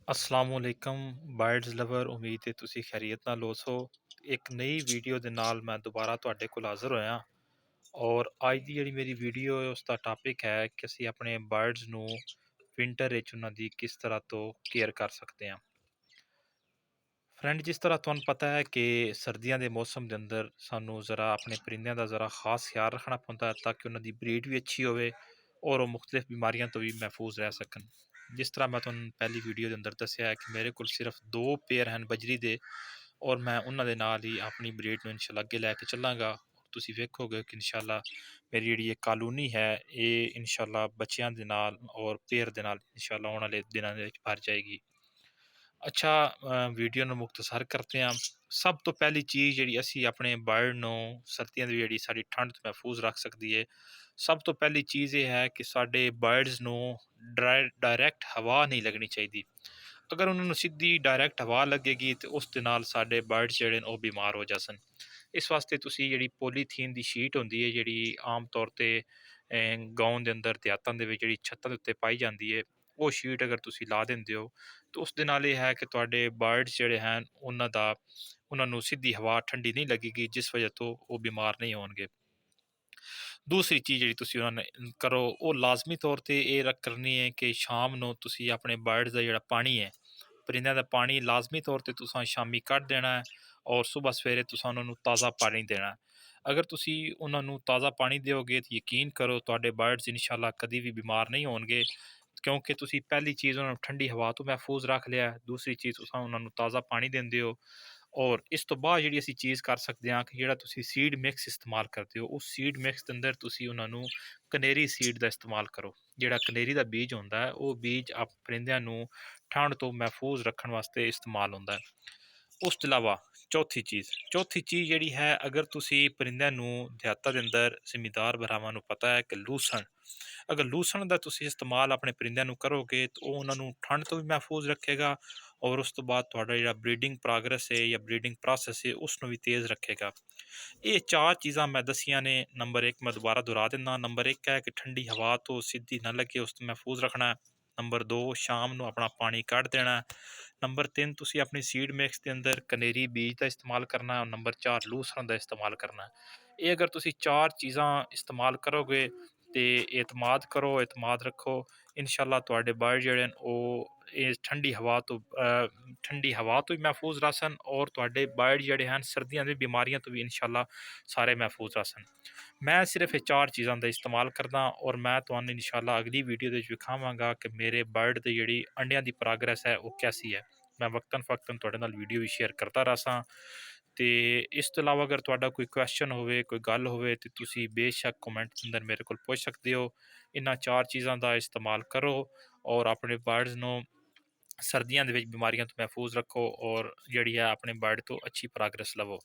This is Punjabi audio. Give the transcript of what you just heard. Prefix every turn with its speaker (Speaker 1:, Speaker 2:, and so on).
Speaker 1: ਅਸਲਾਮੁਅਲੈਕਮ ਬਰਡਸ ਲਵਰ ਉਮੀਦ ਹੈ ਤੁਸੀਂ ਖੈਰੀਅਤ ਨਾਲ ਹੋਵੋ। ਇੱਕ ਨਈ ਵੀਡੀਓ ਦੇ ਨਾਲ ਮੈਂ ਦੁਬਾਰਾ ਤੁਹਾਡੇ ਕੋਲ ਹਾਜ਼ਰ ਹੋਇਆ ਔਰ ਅੱਜ ਦੀ ਜਿਹੜੀ ਮੇਰੀ ਵੀਡੀਓ ਹੈ ਉਸ ਦਾ ਟਾਪਿਕ ਹੈ ਕਿ ਅਸੀਂ ਆਪਣੇ ਬਰਡਸ ਨੂੰ ਵਿੰਟਰ ਵਿੱਚ ਉਹਨਾਂ ਦੀ ਕਿਸ ਤਰ੍ਹਾਂ ਤੋਂ ਕੇਅਰ ਕਰ ਸਕਦੇ ਹਾਂ। ਫਰੈਂਡ, ਜਿਸ ਤਰ੍ਹਾਂ ਤੁਹਾਨੂੰ ਪਤਾ ਹੈ ਕਿ ਸਰਦੀਆਂ ਦੇ ਮੌਸਮ ਦੇ ਅੰਦਰ ਸਾਨੂੰ ਜ਼ਰਾ ਆਪਣੇ ਪਰਿੰਦਿਆਂ ਦਾ ਜ਼ਰਾ ਖਾਸ ਖਿਆਲ ਰੱਖਣਾ ਪੈਂਦਾ ਹੈ ਤਾਂ ਕਿ ਉਹਨਾਂ ਦੀ ਬਰੀਡ ਵੀ ਅੱਛੀ ਹੋਵੇ ਔਰ ਉਹ ਮੁxtਲਿਫ ਬਿਮਾਰੀਆਂ ਤੋਂ ਵੀ ਮਹਿਫੂਜ਼ ਰਹਿ ਸਕਣ। ਜਿਸ ਤਰ੍ਹਾਂ ਮੈਂ ਤੁਹਾਨੂੰ ਪਹਿਲੀ ਵੀਡੀਓ ਦੇ ਅੰਦਰ ਦੱਸਿਆ ਹੈ ਕਿ ਮੇਰੇ ਕੋਲ ਸਿਰਫ ਦੋ ਪੇਅਰ ਹਨ ਬਜਰੀ ਦੇ ਔਰ ਮੈਂ ਉਹਨਾਂ ਦੇ ਨਾਲ ਹੀ ਆਪਣੀ ਬਰੀਡ ਨੂੰ ਇਨਸ਼ਾਅੱਲਾ ਅੱਗੇ ਲੈ ਕੇ ਚੱਲਾਂਗਾ। ਤੁਸੀਂ ਵੇਖੋਗੇ ਕਿ ਇਨਸ਼ਾਅੱਲਾ ਮੇਰੀ ਜਿਹੜੀ ਇਹ ਕਾਲੋਨੀ ਹੈ ਇਹ ਇਨਸ਼ਾਅੱਲਾ ਬੱਚਿਆਂ ਦੇ ਨਾਲ ਔਰ ਪੇਅਰ ਦੇ ਨਾਲ ਇਨਸ਼ਾਅੱਲਾ ਆਉਣ ਵਾਲੇ ਦਿਨਾਂ ਦੇ ਵਿੱਚ ਭਰ ਜਾਏਗੀ। ਅੱਛਾ, ਵੀਡੀਓ ਨੂੰ ਮੁਖਤਸਰ ਕਰਦੇ ਹਾਂ। ਸਭ ਤੋਂ ਪਹਿਲੀ ਚੀਜ਼ ਜਿਹੜੀ ਅਸੀਂ ਆਪਣੇ ਬਰਡ ਨੂੰ ਸਰਦੀਆਂ ਦੀ ਜਿਹੜੀ ਸਾਡੀ ਠੰਡ ਤੋਂ ਮਹਿਫੂਜ਼ ਰੱਖ ਸਕਦੀ ਹੈ, ਸਭ ਤੋਂ ਪਹਿਲੀ ਚੀਜ਼ ਇਹ ਹੈ ਕਿ ਸਾਡੇ ਬਰਡਸ ਨੂੰ ਡਾਇਰੈਕਟ ਹਵਾ ਨਹੀਂ ਲੱਗਣੀ ਚਾਹੀਦੀ। ਅਗਰ ਉਹਨਾਂ ਨੂੰ ਸਿੱਧੀ ਡਾਇਰੈਕਟ ਹਵਾ ਲੱਗੇਗੀ ਤਾਂ ਉਸ ਦੇ ਨਾਲ ਸਾਡੇ ਬਰਡਸ ਜਿਹੜੇ ਨੇ ਉਹ ਬਿਮਾਰ ਹੋ ਜਾਸਨ। ਇਸ ਵਾਸਤੇ ਤੁਸੀਂ ਜਿਹੜੀ ਪੋਲੀਥੀਨ ਦੀ ਸ਼ੀਟ ਹੁੰਦੀ ਹੈ ਜਿਹੜੀ ਆਮ ਤੌਰ 'ਤੇ ਗਾਉਂ ਦੇ ਅੰਦਰ ਦਿਹਾਤਾਂ ਦੇ ਵਿੱਚ ਜਿਹੜੀ ਛੱਤਾਂ ਦੇ ਉੱਤੇ ਪਾਈ ਜਾਂਦੀ ਹੈ, ਉਹ ਸ਼ੀਟ ਅਗਰ ਤੁਸੀਂ ਲਾ ਦਿੰਦੇ ਹੋ ਤਾਂ ਉਸ ਦੇ ਨਾਲ ਇਹ ਹੈ ਕਿ ਤੁਹਾਡੇ ਬਰਡਸ ਜਿਹੜੇ ਹਨ ਉਹਨਾਂ ਨੂੰ ਸਿੱਧੀ ਹਵਾ ਠੰਡੀ ਨਹੀਂ ਲੱਗੇਗੀ, ਜਿਸ ਵਜ੍ਹਾ ਤੋਂ ਉਹ ਬਿਮਾਰ ਨਹੀਂ ਹੋਣਗੇ। ਦੂਸਰੀ ਚੀਜ਼ ਜਿਹੜੀ ਤੁਸੀਂ ਉਹਨਾਂ ਨੇ ਕਰੋ ਉਹ ਲਾਜ਼ਮੀ ਤੌਰ 'ਤੇ ਇਹ ਕਰਨੀ ਹੈ ਕਿ ਸ਼ਾਮ ਨੂੰ ਤੁਸੀਂ ਆਪਣੇ ਬਰਡਸ ਦਾ ਜਿਹੜਾ ਪਾਣੀ ਹੈ, ਪਰਿੰਦਿਆਂ ਦਾ ਪਾਣੀ ਲਾਜ਼ਮੀ ਤੌਰ 'ਤੇ ਤੁਸੀਂ ਸ਼ਾਮੀ ਕੱਢ ਦੇਣਾ ਹੈ ਔਰ ਸੁਬਹ ਸਵੇਰੇ ਤੁਸੀਂ ਉਹਨਾਂ ਨੂੰ ਤਾਜ਼ਾ ਪਾਣੀ ਦੇਣਾ। ਅਗਰ ਤੁਸੀਂ ਉਹਨਾਂ ਨੂੰ ਤਾਜ਼ਾ ਪਾਣੀ ਦਿਓਗੇ ਤਾਂ ਯਕੀਨ ਕਰੋ ਤੁਹਾਡੇ ਬਰਡਸ ਇਨਸ਼ਾਅੱਲਾ ਕਦੀ ਵੀ ਬਿਮਾਰ ਨਹੀਂ ਹੋਣਗੇ, ਕਿਉਂਕਿ ਤੁਸੀਂ ਪਹਿਲੀ ਚੀਜ਼ ਉਹਨਾਂ ਨੂੰ ਠੰਡੀ ਹਵਾ ਤੋਂ ਮਹਿਫੂਜ਼ ਰੱਖ ਲਿਆ, ਦੂਸਰੀ ਚੀਜ਼ ਤੁਸੀਂ ਉਹਨਾਂ ਨੂੰ ਤਾਜ਼ਾ ਪਾਣੀ ਦਿੰਦੇ ਹੋ। ਔਰ ਇਸ ਤੋਂ ਬਾਅਦ ਜਿਹੜੀ ਅਸੀਂ ਚੀਜ਼ ਕਰ ਸਕਦੇ ਹਾਂ ਕਿ ਜਿਹੜਾ ਤੁਸੀਂ ਸੀਡ ਮਿਕਸ ਇਸਤੇਮਾਲ ਕਰਦੇ ਹੋ ਉਸ ਸੀਡ ਮਿਕਸ ਦੇ ਅੰਦਰ ਤੁਸੀਂ ਉਹਨਾਂ ਨੂੰ ਕਨੇਰੀ ਸੀਡ ਦਾ ਇਸਤੇਮਾਲ ਕਰੋ। ਜਿਹੜਾ ਕਨੇਰੀ ਦਾ ਬੀਜ ਹੁੰਦਾ ਹੈ ਉਹ ਬੀਜ ਆਪ ਪਰਿੰਦਿਆਂ ਨੂੰ ਠੰਡ ਤੋਂ ਮਹਿਫੂਜ਼ ਰੱਖਣ ਵਾਸਤੇ ਇਸਤੇਮਾਲ ਹੁੰਦਾ ਹੈ। ਉਸ ਤੋਂ ਇਲਾਵਾ ਚੌਥੀ ਚੀਜ਼ ਜਿਹੜੀ ਹੈ, ਅਗਰ ਤੁਸੀਂ ਪਰਿੰਦਿਆਂ ਨੂੰ ਦਿਹਾਤਾਂ ਦੇ ਅੰਦਰ ਜ਼ਿਮੀਦਾਰ ਭਰਾਵਾਂ ਨੂੰ ਪਤਾ ਹੈ ਕਿ ਅਗਰ ਲੂਸਣ ਦਾ ਤੁਸੀਂ ਇਸਤੇਮਾਲ ਆਪਣੇ ਪਰਿੰਦਿਆਂ ਨੂੰ ਕਰੋਗੇ ਤਾਂ ਉਹ ਉਹਨਾਂ ਨੂੰ ਠੰਡ ਤੋਂ ਵੀ ਮਹਿਫੂਜ਼ ਰੱਖੇਗਾ ਔਰ ਉਸ ਤੋਂ ਬਾਅਦ ਤੁਹਾਡਾ ਜਿਹੜਾ ਬਰੀਡਿੰਗ ਪ੍ਰੋਗਰੈਸ ਹੈ ਜਾਂ ਬਰੀਡਿੰਗ ਪ੍ਰੋਸੈਸ ਹੈ ਉਸ ਨੂੰ ਵੀ ਤੇਜ਼ ਰੱਖੇਗਾ। ਇਹ ਚਾਰ ਚੀਜ਼ਾਂ ਮੈਂ ਦੱਸੀਆਂ ਨੇ। ਨੰਬਰ 1 ਮੈਂ ਦੁਬਾਰਾ ਦੁਹਰਾ ਦਿੰਦਾ, ਨੰਬਰ 1 ਹੈ ਕਿ ਠੰਡੀ ਹਵਾ ਤੋਂ ਸਿੱਧੀ ਨਾ ਲੱਗੇ ਉਸ ਤੋਂ ਮਹਿਫੂਜ਼ ਰੱਖਣਾ। ਨੰਬਰ 2 ਸ਼ਾਮ ਨੂੰ ਆਪਣਾ ਪਾਣੀ ਕੱਢ ਦੇਣਾ। ਨੰਬਰ 3 ਤੁਸੀਂ ਆਪਣੀ ਸੀਡ ਮਿਕਸ ਦੇ ਅੰਦਰ ਕਨੇਰੀ ਬੀਜ ਦਾ ਇਸਤੇਮਾਲ ਕਰਨਾ। ਨੰਬਰ 4 ਲੂਸਰਨ ਦਾ ਇਸਤੇਮਾਲ ਕਰਨਾ। ਇਹ ਅਗਰ ਤੁਸੀਂ ਚਾਰ ਚੀਜ਼ਾਂ ਇਸਤੇਮਾਲ ਕਰੋਗੇ ਤੇ ਇਤਮਾਦ ਕਰੋ, ਇਤਮਾਦ ਰੱਖੋ, ਇਨਸ਼ਾਅੱਲਾ ਤੁਹਾਡੇ ਬਰਡ ਜਿਹੜੇ ਨੇ ਉਹ ਇਹ ਠੰਡੀ ਹਵਾ ਤੋਂ ਵੀ ਮਹਿਫੂਜ਼ ਰਹਿਣ ਔਰ ਤੁਹਾਡੇ ਬਰਡ ਜਿਹੜੇ ਹਨ ਸਰਦੀਆਂ ਦੀ ਬਿਮਾਰੀਆਂ ਤੋਂ ਵੀ ਇਨਸ਼ਾਅੱਲਾ ਸਾਰੇ ਮਹਿਫੂਜ਼ ਰਹਿਣ। ਮੈਂ ਸਿਰਫ ਇਹ ਚਾਰ ਚੀਜ਼ਾਂ ਦਾ ਇਸਤੇਮਾਲ ਕਰਦਾ ਔਰ ਮੈਂ ਤੁਹਾਨੂੰ ਇਨਸ਼ਾਅੱਲਾ ਅਗਲੀ ਵੀਡੀਓ ਦੇ ਵਿੱਚ ਵਿਖਾਵਾਂਗਾ ਕਿ ਮੇਰੇ ਬਰਡ ਦੀ ਜਿਹੜੀ ਅੰਡਿਆਂ ਦੀ ਪ੍ਰੋਗਰੈਸ ਹੈ ਉਹ ਕੈਸੀ ਹੈ। ਮੈਂ ਵਕਤਨ ਫਕਤਨ ਤੁਹਾਡੇ ਨਾਲ ਵੀਡੀਓ ਵੀ ਸ਼ੇਅਰ ਕਰਦਾ ਰਹਾਂ। ਤੇ ਇਸ ਤੋਂ ਇਲਾਵਾ ਅਗਰ ਤੁਹਾਡਾ ਕੋਈ ਕੁਐਸਚਨ ਹੋਵੇ, ਕੋਈ ਗੱਲ ਹੋਵੇ ਤਾਂ ਤੁਸੀਂ ਬੇਸ਼ੱਕ ਕਮੈਂਟ ਦੇ ਅੰਦਰ ਮੇਰੇ ਕੋਲ ਪੁੱਛ ਸਕਦੇ ਹੋ। ਇਹਨਾਂ ਚਾਰ ਚੀਜ਼ਾਂ ਦਾ ਇਸਤੇਮਾਲ ਕਰੋ ਔਰ ਆਪਣੇ ਬਰਡਸ ਨੂੰ ਸਰਦੀਆਂ ਦੇ ਵਿੱਚ ਬਿਮਾਰੀਆਂ ਤੋਂ ਮਹਿਫੂਜ਼ ਰੱਖੋ ਔਰ ਜਿਹੜੀ ਹੈ ਆਪਣੇ ਬਰਡ ਤੋਂ ਅੱਛੀ ਪ੍ਰੋਗਰੈਸ ਲਵੋ।